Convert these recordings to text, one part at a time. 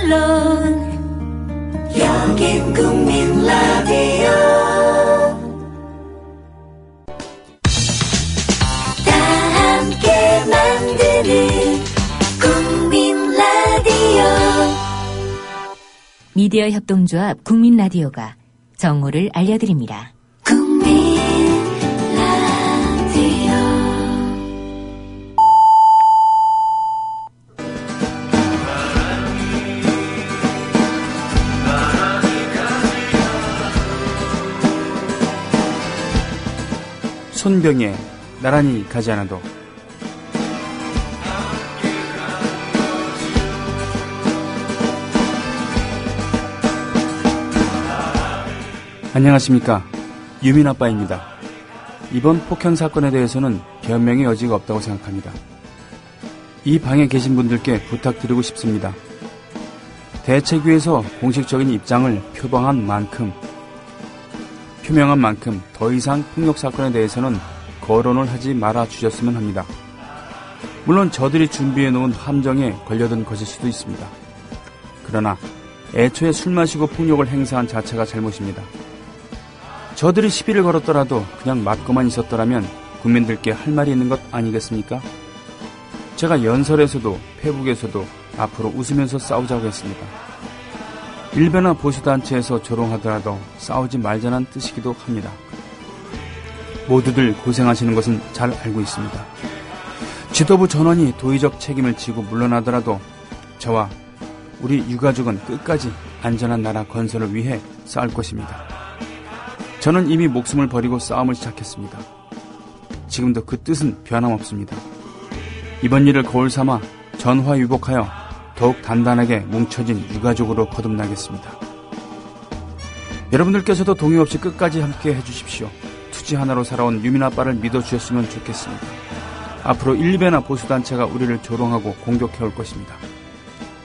물론 여긴 국민 라디오 다 함께 만드는 국민 라디오 미디어 협동조합 국민 라디오가 정보를 알려드립니다. 국민 라디오 손병희의 나란히 가지 않아도. 안녕하십니까, 유민아빠입니다. 이번 폭행 사건에 대해서는 변명의 여지가 없다고 생각합니다. 이 방에 계신 분들께 부탁드리고 싶습니다. 대책위에서 공식적인 입장을 표명한 만큼 더 이상 폭력 사건에 대해서는 거론을 하지 말아 주셨으면 합니다. 물론 저들이 준비해 놓은 함정에 걸려든 것일 수도 있습니다. 그러나 애초에 술 마시고 폭력을 행사한 자체가 잘못입니다. 저들이 시비를 걸었더라도 그냥 맞고만 있었더라면 국민들께 할 말이 있는 것 아니겠습니까? 제가 연설에서도 페북에서도 앞으로 웃으면서 싸우자고 했습니다. 일베나 보수단체에서 조롱하더라도 싸우지 말자는 뜻이기도 합니다. 모두들 고생하시는 것은 잘 알고 있습니다. 지도부 전원이 도의적 책임을 지고 물러나더라도 저와 우리 유가족은 끝까지 안전한 나라 건설을 위해 싸울 것입니다. 저는 이미 목숨을 버리고 싸움을 시작했습니다. 지금도 그 뜻은 변함없습니다. 이번 일을 거울 삼아 전화위복하여 더욱 단단하게 뭉쳐진 유가족으로 거듭나겠습니다. 여러분들께서도 동의 없이 끝까지 함께 해주십시오. 투지 하나로 살아온 유민아빠를 믿어주셨으면 좋겠습니다. 앞으로 일베나 보수단체가 우리를 조롱하고 공격해올 것입니다.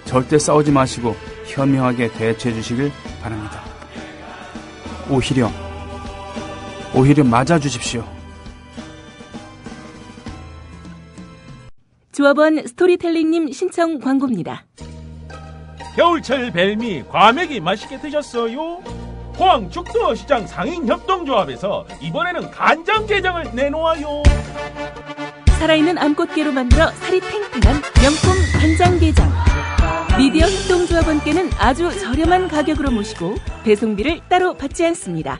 절대 싸우지 마시고 현명하게 대처해 주시길 바랍니다. 오히려 맞아주십시오. 조합원 스토리텔링님 신청 광고입니다. 겨울철 벨미 과메기 맛있게 드셨어요? 포항 죽도시장 상인협동조합에서 이번에는 간장게장을 내놓아요. 살아있는 암꽃게로 만들어 살이 탱탱한 명품 간장게장. 미디어 협동조합원께는 아주 저렴한 가격으로 모시고 배송비를 따로 받지 않습니다.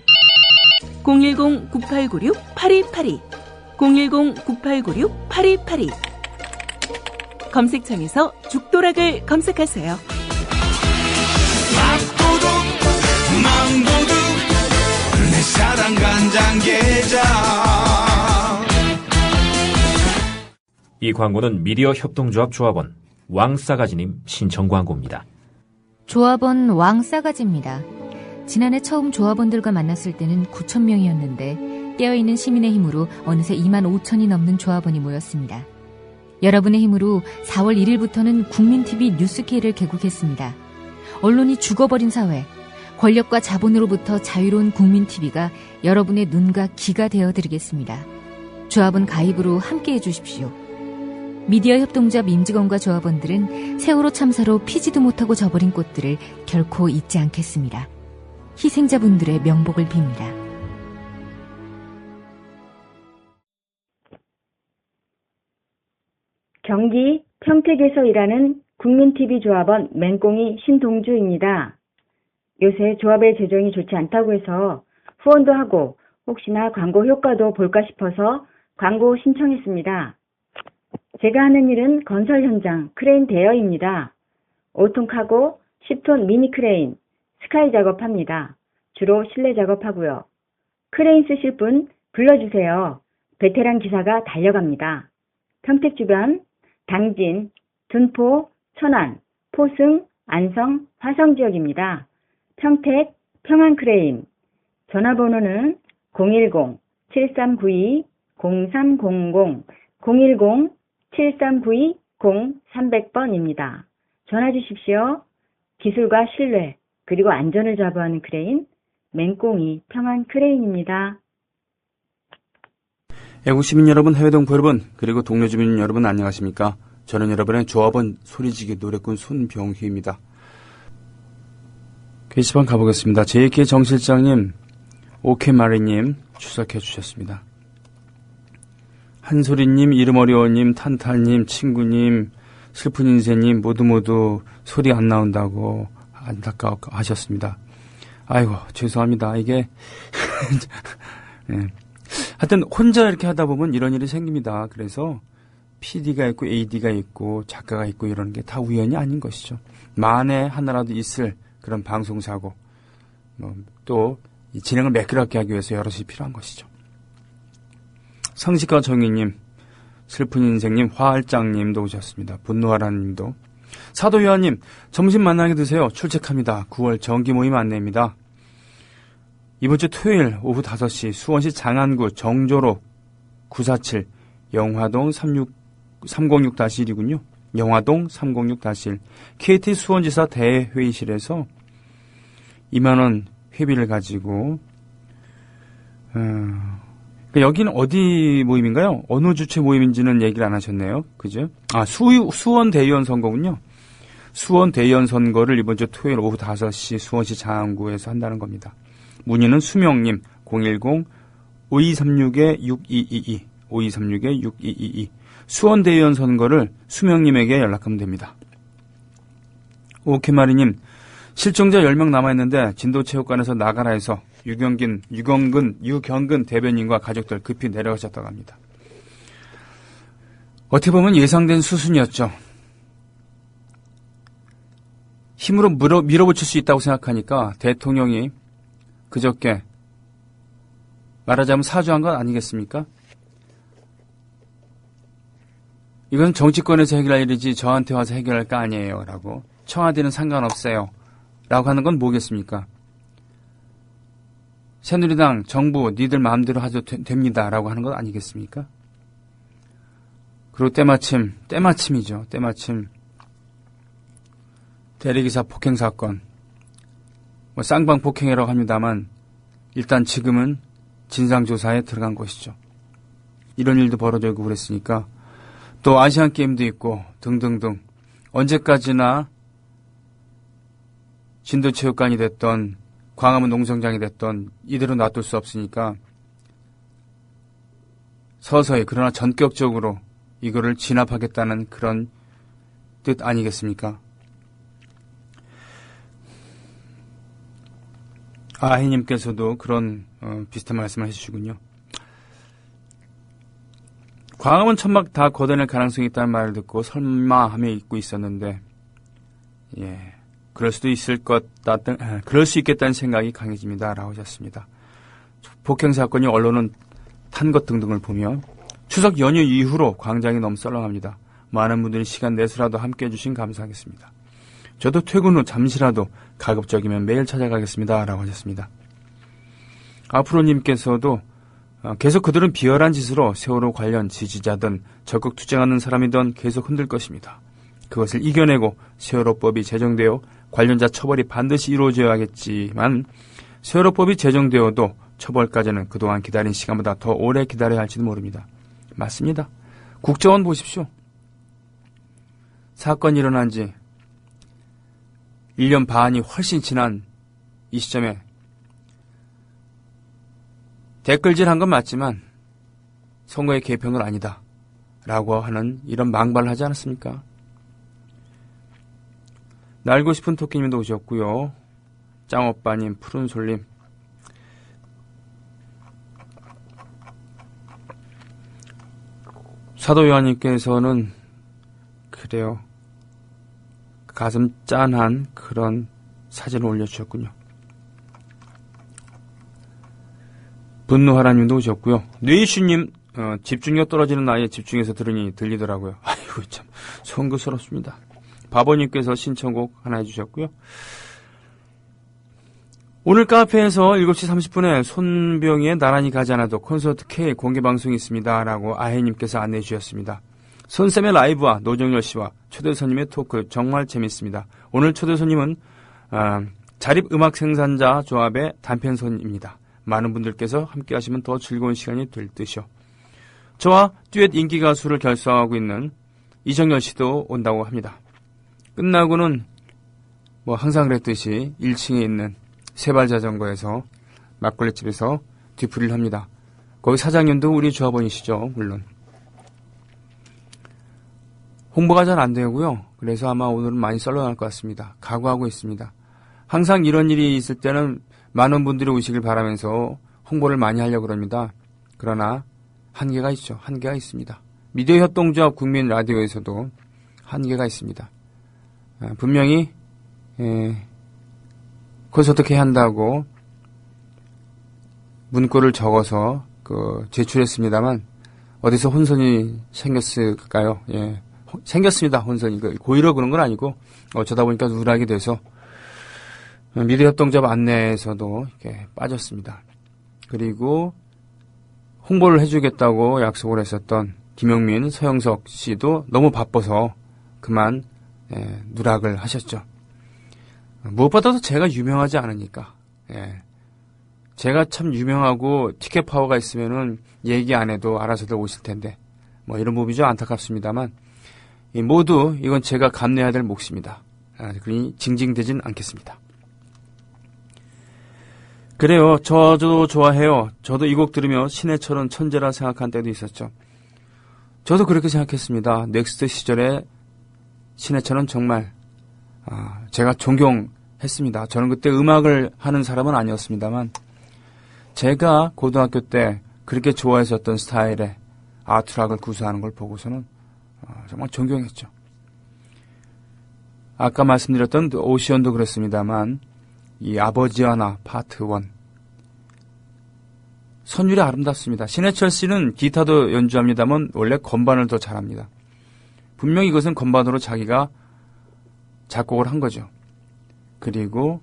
010-9896-8282 010-9896-8282 검색창에서 죽도락을 검색하세요. 밥도둑 망도둑 내 사랑 간장게장. 이 광고는 미디어 협동조합 조합원 왕싸가지님 신청 광고입니다. 조합원 왕싸가지입니다. 지난해 처음 조합원들과 만났을 때는 9,000명이었는데 깨어있는 시민의 힘으로 어느새 25,000이 넘는 조합원이 모였습니다. 여러분의 힘으로 4월 1일부터는 국민TV 뉴스K를 개국했습니다. 언론이 죽어버린 사회, 권력과 자본으로부터 자유로운 국민TV가 여러분의 눈과 귀가 되어드리겠습니다. 조합원 가입으로 함께해 주십시오. 미디어 협동조합 임직원과 조합원들은 세월호 참사로 피지도 못하고 져버린 꽃들을 결코 잊지 않겠습니다. 희생자분들의 명복을 빕니다. 경기 평택에서 일하는 국민TV 조합원 맹꽁이 신동주입니다. 요새 조합의 재정이 좋지 않다고 해서 후원도 하고 혹시나 광고 효과도 볼까 싶어서 광고 신청했습니다. 제가 하는 일은 건설 현장 크레인 대여입니다. 5톤 카고, 10톤 미니 크레인, 스카이 작업합니다. 주로 실내 작업하고요. 크레인 쓰실 분 불러주세요. 베테랑 기사가 달려갑니다. 평택 주변 당진, 둔포, 천안, 포승, 안성, 화성 지역입니다. 평택 평안크레인 전화번호는 010-7392-0300 010-7392-0300번입니다. 전화 주십시오. 기술과 신뢰 그리고 안전을 자부하는 크레인 맹꽁이 평안크레인입니다. 애국 시민 여러분, 해외 동포 여러분, 그리고 동료 주민 여러분 안녕하십니까? 저는 여러분의 조합원 소리지기 노래꾼 손병희입니다. 게시판 가보겠습니다. JK 정실장님, 오케마리님 추석해 주셨습니다. 한소리님, 이름 어려워님, 탄탄님, 친구님, 슬픈 인생님 모두 소리 안 나온다고 안타까워 하셨습니다. 아이고 죄송합니다. 이게 네. 하여튼 혼자 이렇게 하다 보면 이런 일이 생깁니다. 그래서 PD가 있고 AD가 있고 작가가 있고 이런 게 다 우연이 아닌 것이죠. 만에 하나라도 있을 그런 방송사고 또 이 진행을 매끄럽게 하기 위해서 여럿이 필요한 것이죠. 성식과 정희님, 슬픈 인생님, 화알장님도 오셨습니다. 분노하라님도. 사도요한님, 점심 만나게 드세요. 출첵합니다. 9월 정기 모임 안내입니다. 이번 주 토요일 오후 5시 수원시 장안구 정조로 947 영화동 306-1이군요. 영화동 306-1 KT 수원지사 대회의실에서 2만원 회비를 가지고 여기는 어디 모임인가요? 어느 주체 모임인지는 얘기를 안 하셨네요. 그죠? 수원 대의원 선거군요. 수원 대의원 선거를 이번 주 토요일 오후 5시 수원시 장안구에서 한다는 겁니다. 문의는 수명님 010-5236-6222 5236-6222 수원 대의원 선거를 수명님에게 연락하면 됩니다. 오케마리님, 실종자 10명 남아있는데 진도체육관에서 나가라 해서 유경근 대변인과 가족들 급히 내려가셨다고 합니다. 어떻게 보면 예상된 수순이었죠. 힘으로 밀어붙일 수 있다고 생각하니까 대통령이 그저께 말하자면 사주한 건 아니겠습니까? 이건 정치권에서 해결할 일이지 저한테 와서 해결할 거 아니에요 라고, 청와대는 상관없어요 라고 하는 건 뭐겠습니까? 새누리당, 정부, 니들 마음대로 하셔도 됩니다 라고 하는 건 아니겠습니까? 그리고 때마침이죠. 때마침 대리기사 폭행 사건, 쌍방 폭행이라고 합니다만 일단 지금은 진상조사에 들어간 것이죠. 이런 일도 벌어지고 그랬으니까 또 아시안게임도 있고 등등등 언제까지나 진도체육관이 됐던 광화문 농성장이 됐던 이대로 놔둘 수 없으니까 서서히 그러나 전격적으로 이거를 진압하겠다는 그런 뜻 아니겠습니까? 아희님께서도 그런 비슷한 말씀을 해주시군요. 광화문 천막 다 걷어낼 가능성이 있다는 말을 듣고 설마 하며 잊고 있었는데 그럴 수 있겠다는 생각이 강해집니다. 라고 하셨습니다. 폭행 사건이 언론은 탄 것 등등을 보며 추석 연휴 이후로 광장이 너무 썰렁합니다. 많은 분들이 시간 내서라도 함께해 주신 감사하겠습니다. 저도 퇴근 후 잠시라도 가급적이면 매일 찾아가겠습니다. 라고 하셨습니다. 앞으로님께서도 계속 그들은 비열한 짓으로 세월호 관련 지지자든 적극 투쟁하는 사람이든 계속 흔들 것입니다. 그것을 이겨내고 세월호법이 제정되어 관련자 처벌이 반드시 이루어져야겠지만 세월호법이 제정되어도 처벌까지는 그동안 기다린 시간보다 더 오래 기다려야 할지도 모릅니다. 맞습니다. 국정원 보십시오. 사건이 일어난 지 1년 반이 훨씬 지난 이 시점에 댓글질한 건 맞지만 선거의 개편은 아니다 라고 하는 이런 망발을 하지 않았습니까? 날고 싶은 토끼님도 오셨고요. 짱오빠님, 푸른솔님, 사도요한님께서는 그래요. 가슴 짠한 그런 사진을 올려주셨군요. 분노하라님도 오셨고요. 뇌이슈님, 집중력 떨어지는 나이에 집중해서 들리더라고요. 아이고 참 송구스럽습니다. 바보님께서 신청곡 하나 해주셨고요. 오늘 카페에서 7시 30분에 손병희의 나란히 가지 않아도 콘서트 K 공개방송이 있습니다. 라고 아혜님께서 안내해 주셨습니다. 손쌤의 라이브와 노정열 씨와 초대 손님의 토크 정말 재밌습니다. 오늘 초대 손님은 자립음악 생산자 조합의 단편손입니다. 많은 분들께서 함께 하시면 더 즐거운 시간이 될 듯이요. 저와 듀엣 인기 가수를 결성하고 있는 이정열 씨도 온다고 합니다. 끝나고는 뭐 항상 그랬듯이 1층에 있는 세발자전거에서 막걸리집에서 뒤풀이를 합니다. 거기 사장님도 우리 조합원이시죠, 물론. 홍보가 잘 안 되고요. 그래서 아마 오늘은 많이 썰러날 것 같습니다. 각오하고 있습니다. 항상 이런 일이 있을 때는 많은 분들이 오시길 바라면서 홍보를 많이 하려고 합니다. 그러나 한계가 있죠. 한계가 있습니다. 미디어 협동조합 국민 라디오에서도 한계가 있습니다. 분명히 콘서트 해야 한다고 문구를 적어서 제출했습니다만 어디서 혼선이 생겼을까요? 예. 생겼습니다. 혼선이. 고의로 그런 건 아니고 어쩌다 보니까 누락이 돼서 미디어 협동조합 안내에서도 이렇게 빠졌습니다. 그리고 홍보를 해주겠다고 약속을 했었던 김용민, 서영석 씨도 너무 바빠서 그만 누락을 하셨죠. 무엇보다도 제가 유명하지 않으니까. 제가 참 유명하고 티켓 파워가 있으면은 얘기 안 해도 알아서들 오실 텐데 뭐 이런 부분이 좀 안타깝습니다만 모두 이건 제가 감내해야 될 몫입니다. 그러니 징징대진 않겠습니다. 그래요. 저도 좋아해요. 저도 이 곡 들으며 신해철은 천재라 생각한 때도 있었죠. 저도 그렇게 생각했습니다. 넥스트 시절에 신해철은 정말 제가 존경했습니다. 저는 그때 음악을 하는 사람은 아니었습니다만 제가 고등학교 때 그렇게 좋아했었던 스타일의 아트락을 구사하는 걸 보고서는 정말 존경했죠. 아까 말씀드렸던 오시언도 그렇습니다만 이 아버지와 나 파트 1 선율이 아름답습니다. 신해철 씨는 기타도 연주합니다만 원래 건반을 더 잘합니다. 분명히 이것은 건반으로 자기가 작곡을 한 거죠. 그리고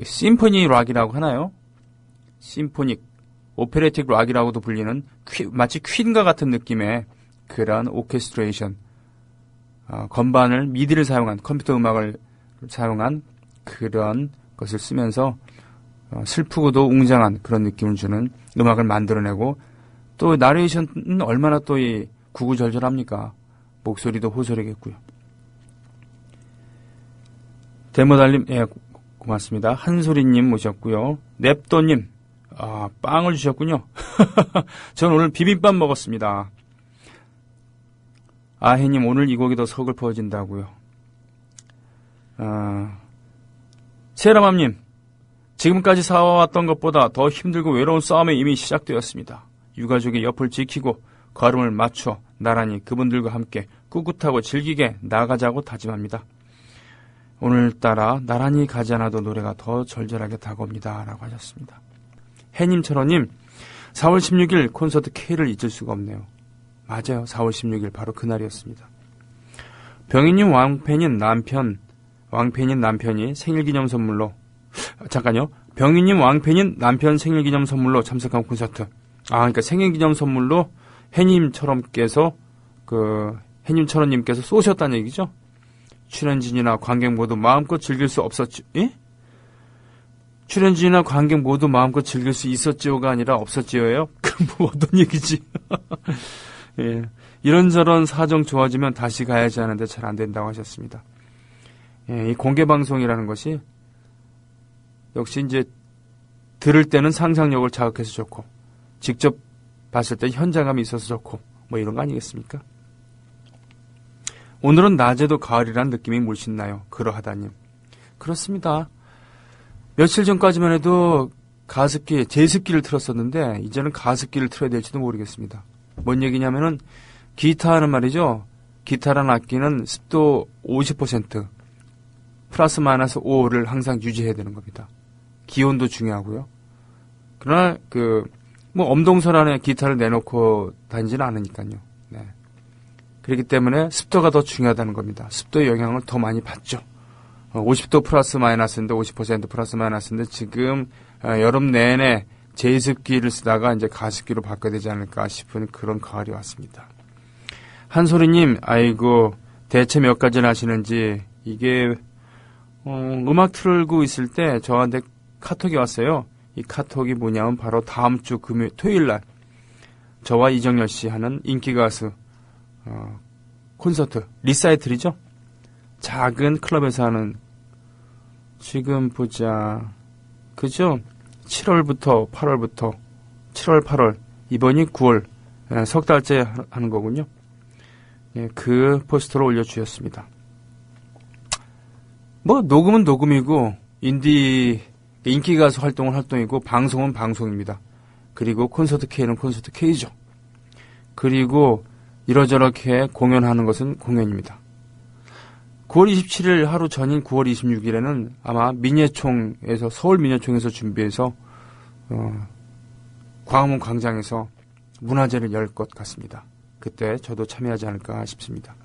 심포니 락이라고 하나요? 심포닉, 오페레틱 락이라고도 불리는 마치 퀸과 같은 느낌의 그런 오케스트레이션, 건반을 미디를 사용한 컴퓨터 음악을 사용한 그런 것을 쓰면서 슬프고도 웅장한 그런 느낌을 주는 음악을 만들어내고 또 나레이션은 얼마나 또 구구절절합니까? 목소리도 호소리겠고요. 데모달님, 고맙습니다. 한소리님 모셨고요. 넵도님, 빵을 주셨군요. 전 오늘 비빔밥 먹었습니다. 아해님, 오늘 이 곡이 더 서글퍼진다고요. 세라맘님, 지금까지 살아왔던 것보다 더 힘들고 외로운 싸움이 이미 시작되었습니다. 유가족의 옆을 지키고 걸음을 맞춰 나란히 그분들과 함께 꿋꿋하고 즐기게 나가자고 다짐합니다. 오늘따라 나란히 가지 않아도 노래가 더 절절하게 다가옵니다. 라고 하셨습니다. 해님철호님, 4월 16일 콘서트 K를 잊을 수가 없네요. 맞아요. 4월 16일 바로 그날이었습니다. 병희님 왕팬인 남편이 생일기념 선물로 병희님 왕팬인 남편 생일기념 선물로 참석한 콘서트. 그러니까 생일기념 선물로 해님철호님께서 해님철호님께서 쏘셨다는 얘기죠. 출연진이나 관객 모두 마음껏 즐길 수 없었지. 예? 출연진이나 관객 모두 마음껏 즐길 수 있었지요가 아니라 없었지요예요. 뭐 어떤 얘기지? 예. 이런저런 사정 좋아지면 다시 가야지 하는데 잘 안 된다고 하셨습니다. 예, 이 공개 방송이라는 것이 역시 이제 들을 때는 상상력을 자극해서 좋고 직접 봤을 때 현장감이 있어서 좋고 뭐 이런 거 아니겠습니까? 오늘은 낮에도 가을이란 느낌이 물씬 나요. 그러하다님. 그렇습니다. 며칠 전까지만 해도 제습기를 틀었었는데 이제는 가습기를 틀어야 될지도 모르겠습니다. 뭔 얘기냐면은 기타는 말이죠. 기타라는 악기는 습도 50% 플러스 마이너스 5를 항상 유지해야 되는 겁니다. 기온도 중요하고요. 그러나 엄동설 안에 기타를 내놓고 다니지는 않으니까요. 네. 그렇기 때문에 습도가 더 중요하다는 겁니다. 습도의 영향을 더 많이 받죠. 50도 플러스 마이너스인데 50% 플러스 마이너스인데 지금 여름 내내 제습기를 쓰다가 이제 가습기로 바꿔야 되지 않을까 싶은 그런 가을이 왔습니다. 한소리님, 아이고 대체 몇 가지나 하시는지 이게 음악 틀고 있을 때 저한테 카톡이 왔어요. 이 카톡이 뭐냐면 바로 다음 주 토요일 날 저와 이정열 씨 하는 인기 가수 콘서트 리사이틀이죠. 작은 클럽에서 하는, 지금 보자, 그죠? 7월부터 8월부터 7월, 8월, 이번이 9월, 석 달째 하는 거군요. 예, 그 포스터를 올려주셨습니다. 뭐 녹음은 녹음이고 인디 인기 가수 활동은 활동이고 방송은 방송입니다. 그리고 콘서트 K는 콘서트 K죠. 그리고 이러저렇게 공연하는 것은 공연입니다. 9월 27일 하루 전인 9월 26일에는 아마 민예총에서 서울 민예총에서 준비해서 광화문 광장에서 문화제를 열 것 같습니다. 그때 저도 참여하지 않을까 싶습니다.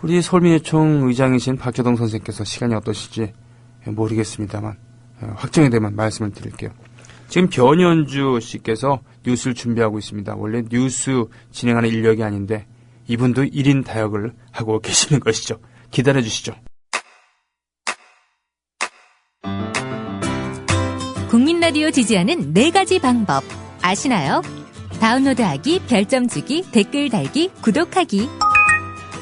우리 서울민예총 의장이신 박효동 선생님께서 시간이 어떠실지 모르겠습니다만 확정이 되면 말씀을 드릴게요. 지금 변현주 씨께서 뉴스를 준비하고 있습니다. 원래 뉴스 진행하는 인력이 아닌데 이분도 1인 다역을 하고 계시는 것이죠. 기다려 주시죠. 국민라디오 지지하는 4가지 방법 아시나요? 다운로드하기, 별점 주기, 댓글 달기, 구독하기.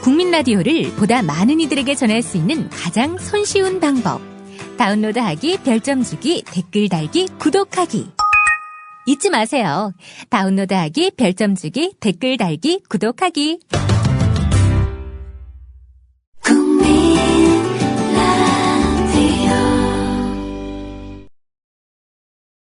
국민라디오를 보다 많은 이들에게 전할 수 있는 가장 손쉬운 방법. 다운로드하기, 별점 주기, 댓글 달기, 구독하기. 잊지 마세요. 다운로드하기, 별점 주기, 댓글 달기, 구독하기.